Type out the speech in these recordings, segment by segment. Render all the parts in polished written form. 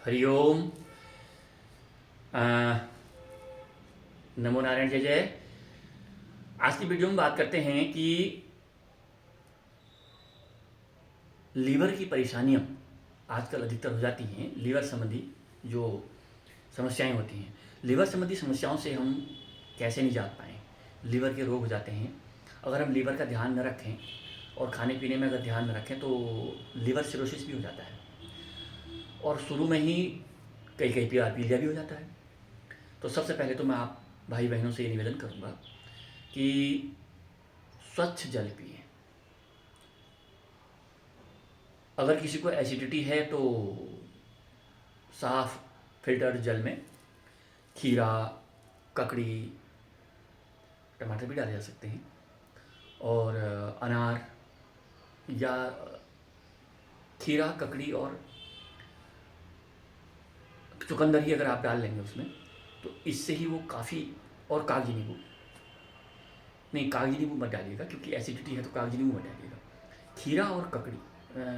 हरिओम। अ, नमो नारायण। जय जय। आज की वीडियो में बात करते हैं कि लीवर की परेशानियां आजकल अधिकतर हो जाती हैं। लीवर संबंधी जो समस्याएं होती हैं, लीवर संबंधी समस्याओं से हम कैसे निजात पाएँ। लीवर के रोग हो जाते हैं अगर हम लीवर का ध्यान न रखें और खाने पीने में अगर ध्यान न रखें तो लीवर सिरोसिस भी हो जाता है और शुरू में ही कई कई पीलिया भी हो जाता है। तो सबसे पहले तो मैं आप भाई बहनों से ये निवेदन करूँगा कि स्वच्छ जल पिएं। अगर किसी को एसिडिटी है तो साफ़ फिल्टर जल में खीरा, ककड़ी, टमाटर भी डाले जा सकते हैं और अनार या खीरा, ककड़ी और चुकंदर ही अगर आप डाल लेंगे उसमें तो इससे ही वो काफ़ी। और कागजी नींबू, नहीं कागजी नींबू मत डालिएगा क्योंकि एसिडिटी है तो कागजी नींबू मत डालिएगा। खीरा और ककड़ी,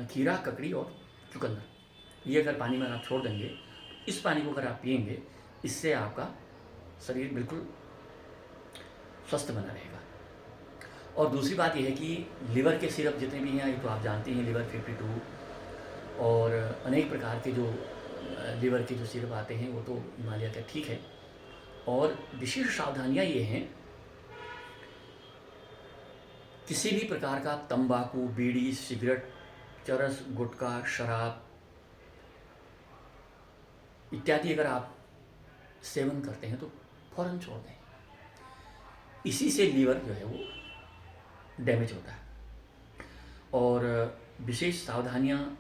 खीरा, ककड़ी और चुकंदर, ये अगर पानी में आप छोड़ देंगे तो इस पानी को अगर आप पिएंगे इससे आपका शरीर बिल्कुल स्वस्थ बना रहेगा। और दूसरी बात यह है कि लीवर के सिरप जितने भी हैं ये तो आप जानते हैं, लीवर 52 और अनेक प्रकार के जो लीवर के जो सिरप आते हैं वो तो हिमालय का ठीक है। और विशेष सावधानियाँ ये हैं, किसी भी प्रकार का तंबाकू, बीड़ी, सिगरेट, चरस, गुटखा, शराब इत्यादि अगर आप सेवन करते हैं तो फ़ौरन छोड़ दें। इसी से लीवर जो है वो डैमेज होता है। और विशेष सावधानियाँ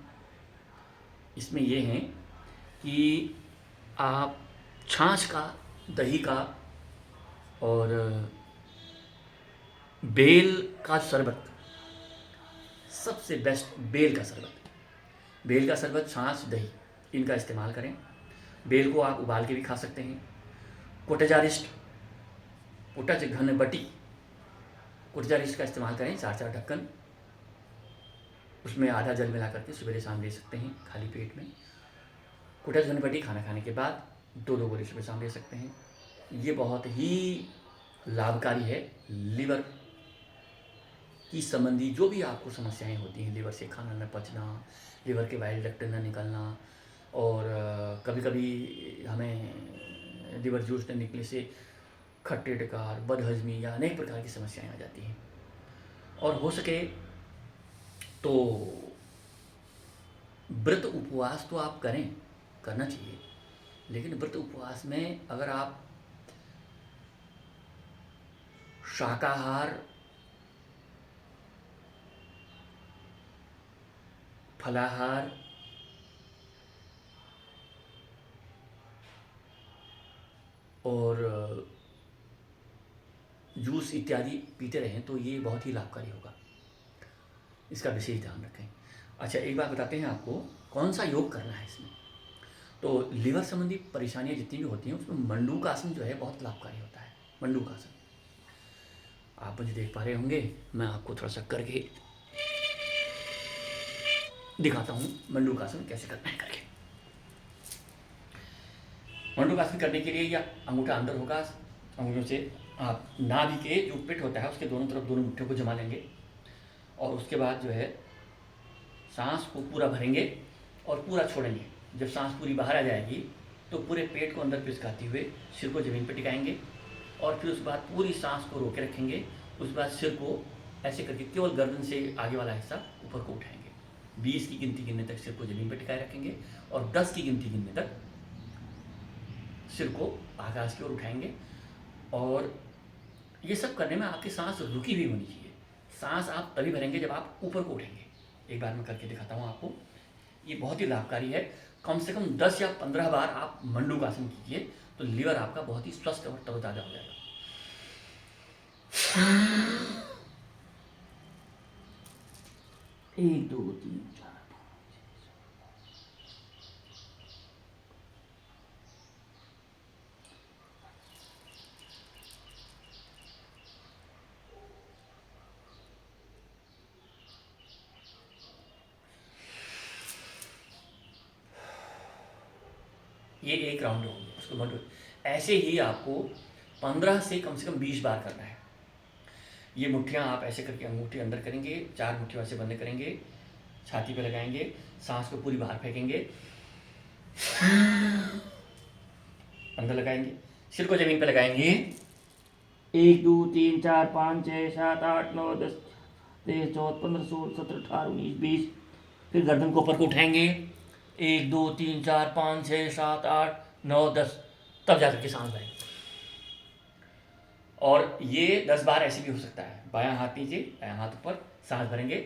इसमें ये हैं कि आप छाछ का, दही का और बेल का शरबत, सबसे बेस्ट बेल का शरबत, बेल का शरबत, छाछ, दही, इनका इस्तेमाल करें। बेल को आप उबाल के भी खा सकते हैं। कोटेजारिस्ट, कोटज घन बटी, कोटेजारिस्ट का इस्तेमाल करें, 4-4 ढक्कन, उसमें आधा जल मिला करके सुबह शाम ले सकते हैं खाली पेट में। कोटज घन बटी खाना खाने के बाद 2-2 गोली सुबह शाम ले सकते हैं। ये बहुत ही लाभकारी है। लीवर की संबंधी जो भी आपको समस्याएं होती हैं, लीवर से खाना न पचना, लीवर के बाइल डक्ट न निकलना और कभी कभी हमें लीवर जूस न निकलने से खट्टे डकार, बदहजमी या अनेक प्रकार की समस्याएं आ जाती हैं। और हो सके तो व्रत उपवास तो आप करें, करना चाहिए, लेकिन व्रत उपवास में अगर आप शाकाहार, फलाहार और जूस इत्यादि पीते रहें तो ये बहुत ही लाभकारी होगा। इसका विशेष ध्यान रखें। अच्छा, एक बात बताते हैं आपको, कौन सा योग करना है इसमें। तो लीवर संबंधी परेशानियाँ जितनी भी होती हैं उसमें मंडूक आसन जो है बहुत लाभकारी होता है। मंडूक आसन आप मुझे देख पा रहे होंगे, मैं आपको थोड़ा सा करके दिखाता हूँ मंडूक आसन कैसे करना है करके। मंडूक आसन करने के लिए या अंगूठा अंदर होगा, अंगूठों से आप नाभि के जो पिट होता है उसके दोनों तरफ दोनों मुट्ठियों को जमा लेंगे और उसके बाद जो है सांस को पूरा भरेंगे और पूरा छोड़ेंगे। जब सांस पूरी बाहर आ जाएगी तो पूरे पेट को अंदर पिचकाते हुए सिर को ज़मीन पर टिकाएंगे और फिर उसके बाद पूरी सांस को रोके रखेंगे। उसके बाद सिर को ऐसे करके केवल गर्दन से आगे वाला हिस्सा ऊपर को उठाएंगे। 20 की गिनती गिनने तक सिर को ज़मीन पर टिकाए रखेंगे और 10 की गिनती गिनने तक सिर को आकाश की ओर उठाएंगे। और ये सब करने में आपकी सांस रुकी हुई होनी चाहिए। सांस आप तभी भरेंगे जब आप ऊपर को उठेंगे। एक बार मैं करके दिखाता हूँ आपको। ये बहुत ही लाभकारी है। कम से कम 10 या 15 बार आप मंडूक आसन कीजिए तो लीवर आपका बहुत ही स्वस्थ और तरोताज़ा हो जाएगा। 1 2 3 4। ये एक राउंड हो गया, उसको मंडू। ऐसे ही आपको 15 से कम 20 बार करना है। ये मुट्ठियाँ आप ऐसे करके अंगूठी अंदर करेंगे, 4 मुट्ठियों ऐसे बंद करेंगे, छाती पे लगाएंगे, सांस को पूरी बाहर फेंकेंगे, अंदर लगाएंगे, सिर को ज़मीन पे लगाएंगे। 1 2 3 4 5 6 7 8 9 10 13 14 15 16 17 18 19 20। फिर गर्दन को ऊपर को उठाएंगे, 1 2 3 4 5 6 7 8 9 10, तब जाकर के सांस आएगी। और ये 10 बार ऐसे भी हो सकता है, बायां हाथ नीचे बायां हाथ ऊपर, सांस भरेंगे,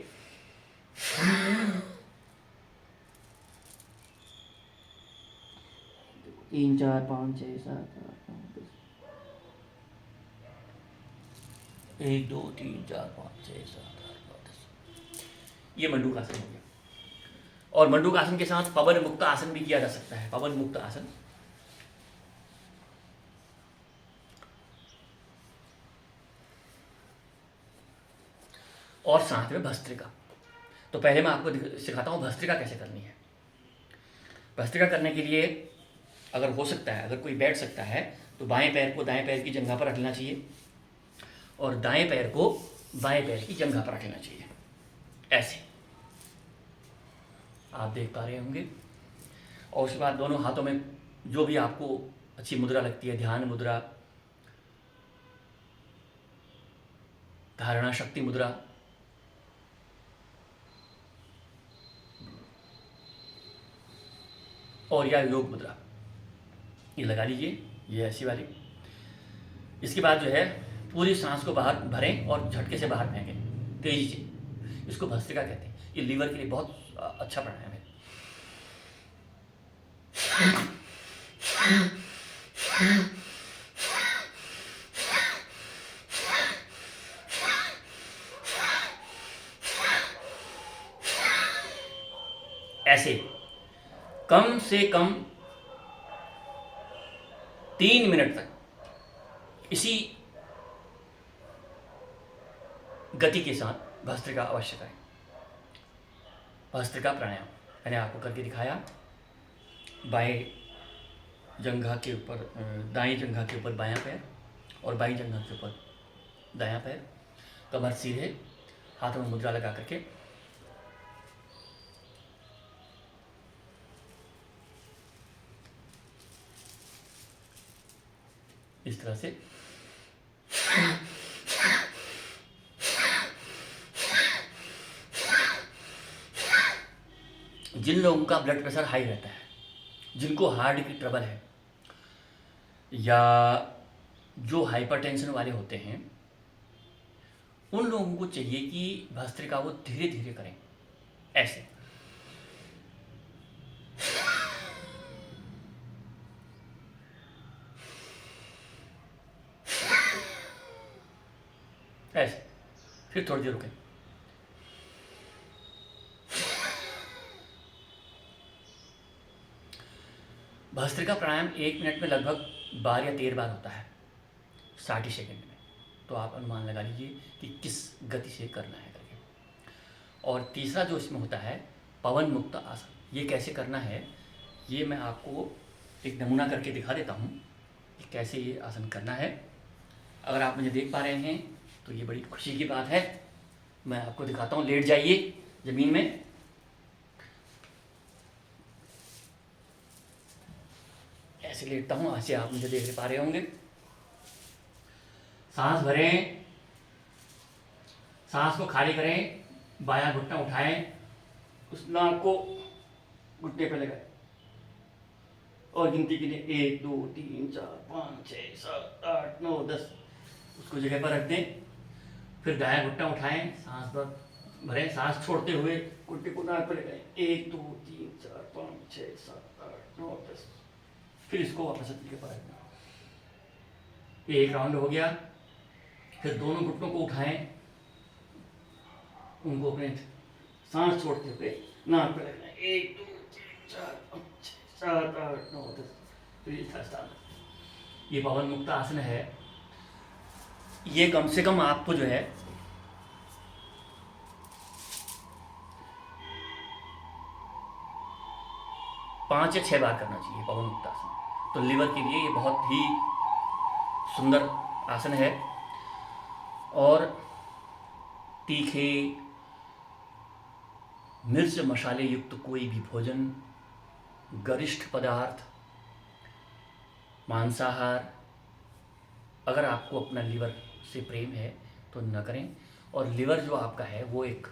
3 4 5 6 7 8 9 10, 1 2 3 4 5 6 7 8 9 10। ये मंडूकासन हो गया। और मंडूकासन के साथ पवन मुक्त आसन भी किया जा सकता है। पवन मुक्त आसन, और साथ में भस्त्रिका। तो पहले मैं आपको सिखाता हूँ भस्त्रिका कैसे करनी है। भस्त्रिका करने के लिए अगर हो सकता है, अगर कोई बैठ सकता है, तो बाएं पैर को दाएं पैर की जंघा पर रख लेना चाहिए और दाएं पैर को बाएं पैर की जंघा पर रख लेना चाहिए, ऐसे आप देख पा रहे होंगे। और उसके बाद दोनों हाथों में जो भी आपको अच्छी मुद्रा लगती है, ध्यान मुद्रा, धारणा शक्ति मुद्रा, और या योग मुद्रा, ये लगा लीजिए, ये ऐसी वाली। इसके बाद जो है पूरी सांस को बाहर भरें और झटके से बाहर फेंकें तेजी से। इसको भस्त्रिका कहते हैं। ये लीवर के लिए बहुत अच्छा प्राणायाम है। ऐसे कम से कम 3 मिनट तक इसी गति के साथ भस्त्रिका अवश्य करें। भस्त्रिका प्राणायाम मैंने आपको करके दिखाया। बाएं जंघा के ऊपर, दाएं जंघा के ऊपर बायां पैर और बाईं जंघा के ऊपर दायां पैर, कमर सीधे, हाथों में मुद्रा लगा करके इस तरह से जिन लोगों का ब्लड प्रेशर हाई रहता है, जिनको हार्ट की ट्रबल है, या जो हाइपरटेंशन वाले होते हैं, उन लोगों को चाहिए कि भस्त्रिका वो धीरे धीरे करें, ऐसे। ऐसे फिर थोड़ी देर रुकें। भस्त्रिका प्राणायाम 1 मिनट में लगभग 12 या 13 बार होता है, 60 सेकंड में। तो आप अनुमान लगा लीजिए कि किस गति से करना है करके। और तीसरा जो इसमें होता है पवन मुक्त आसन, ये कैसे करना है ये मैं आपको एक नमूना करके दिखा देता हूँ कि कैसे ये आसन करना है। अगर आप मुझे देख पा रहे हैं तो ये बड़ी खुशी की बात है। मैं आपको दिखाता हूँ। लेट जाइए ज़मीन में, ऐसे लेटता हूँ, ऐसे आप मुझे देख पा रहे होंगे। सांस भरें, सांस को खाली करें, बायां घुटना उठाएं, उस नाक को घुटने पे लगाएं और गिनती के लिए 1 2 3 4 5 6 7 8 9 10 उसको जगह पर रख दें। फिर दायां घुटना उठाएं, सांस भरें, सांस छोड़ते हुए घुटने को नाक पर लगाएं, 1 2 3 4 5 6 7 8 9 10। फिर इसको वापस जगह पर रखना। ये एक राउंड हो गया। फिर दोनों घुटनों को उठाएं, उनको अपने सांस छोड़ते हुए नाक पे रखना, 1 2 3 4 5 6 7 8 9 10। फिर ये पवन मुक्त आसन है। ये कम से कम आपको जो है 5 या 6 बार करना चाहिए पवन मुक्तासन। तो लीवर के लिए ये बहुत ही सुंदर आसन है। और तीखे मिर्च मसाले युक्त कोई भी भोजन, गरिष्ठ पदार्थ, मांसाहार, अगर आपको अपना लीवर से प्रेम है तो न करें। और लीवर जो आपका है वो एक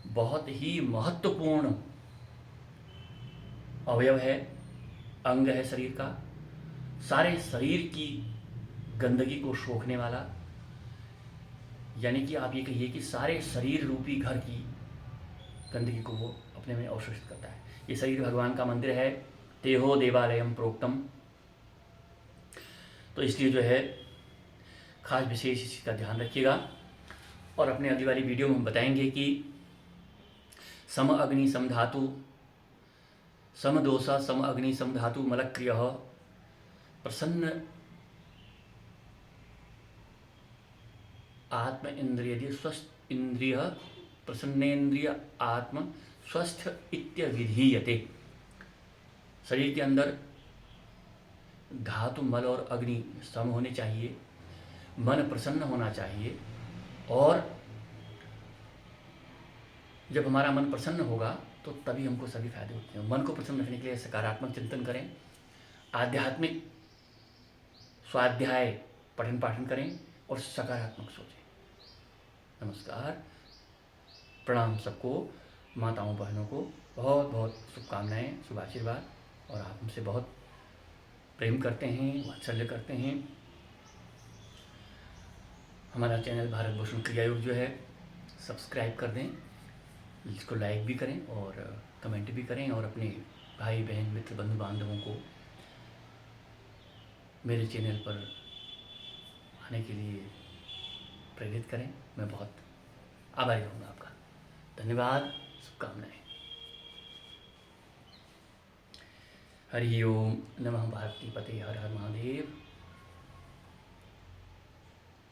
बहुत ही महत्वपूर्ण अवयव है, अंग है शरीर का। सारे शरीर की गंदगी को सोखने वाला, यानी कि आप ये कहिए कि सारे शरीर रूपी घर की गंदगी को वो अपने में अवशोषित करता है। ये शरीर भगवान का मंदिर है, तेहो देवालयम प्रोक्तम। तो इसलिए जो है खास विशेष इस चीज़ का ध्यान रखिएगा। और अपने अगली वाली वीडियो में हम बताएंगे कि सम अग्नि सम धातु, सम दोषा सम अग्नि सम धातु मलक्रिय प्रसन्न आत्म इंद्रिय स्वस्थ इंद्रिय प्रसन्नेन्द्रिय आत्म स्वस्थ इत्य विधीयते। शरीर के अंदर धातु मल और अग्नि सम होने चाहिए, मन प्रसन्न होना चाहिए। और जब हमारा मन प्रसन्न होगा तो तभी हमको सभी फायदे होते हैं। मन को प्रसन्न रखने के लिए सकारात्मक चिंतन करें, आध्यात्मिक स्वाध्याय पठन पाठन करें और सकारात्मक सोचें। नमस्कार, प्रणाम सबको, माताओं बहनों को बहुत बहुत शुभकामनाएं, शुभ आशीर्वाद। और आप हमसे बहुत प्रेम करते हैं, वात्सल्य करते हैं। हमारा चैनल भारत भूषण क्रिया योग जो है सब्सक्राइब कर दें, इसको लाइक भी करें और कमेंट भी करें। और अपने भाई बहन मित्र बंधु बांधवों को मेरे चैनल पर आने के लिए प्रेरित करें। मैं बहुत आभारी रहूँगा आपका। धन्यवाद, शुभकामनाएं। हरि ओम नमः। भारती पते हर हर महादेव।